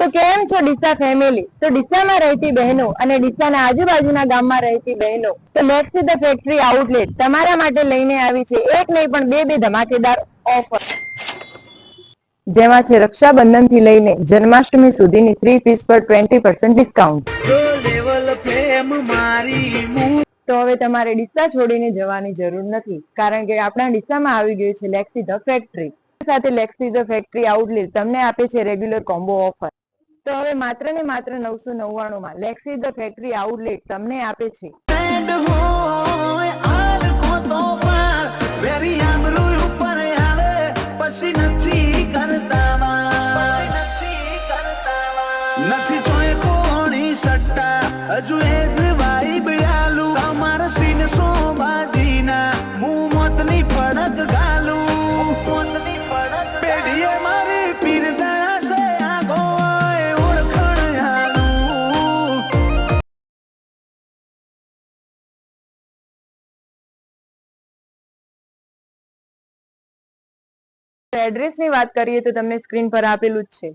તો કેમ છો ડીસા ફેમિલી? તો ડીસામાં રહેતી બહેનો અને ડીસાના આજુબાજુના ગામમાં રહેતી બહેનો તો let's see the factory outlet તમારા માટે લઈને આવી છે એક નહીં પણ બે ધમાકેદાર ઓફર, જેમાં છે રક્ષાબંધન થી લઈને જન્માષ્ટમી સુધીની 3 પીસ પર 20% ડિસ્કાઉન્ટ. તો હવે તમારે ડીસા છોડીને જવાની જરૂર નથી, કારણ કે આપણા ડીસામાં આવી ગયું છે લેક્સી ધ ફેક્ટરી. સાથે લેક્સી ધ ફેક્ટરી આઉટલેટ તમને આપે છે રેગ્યુલર કોમ્બો ઓફર. તો હવે માત્ર ને માત્ર 999 માં લેક્સી ધ ફેક્ટરી આઉટલેટ તમને આપે છે નથી કોઈ કોણી સટ્ટા હજુ એ જ વાઈબ આલુ અમાર સીન સોબાજીના હું મોતની ફડક ગાલું મોતની ફડક પેઢીએ મારી પીરજા છે આ ગોય ઓળખણ હાલું. એડ્રેસની વાત કરીએ તો તમને સ્ક્રીન પર આપેલું જ છે.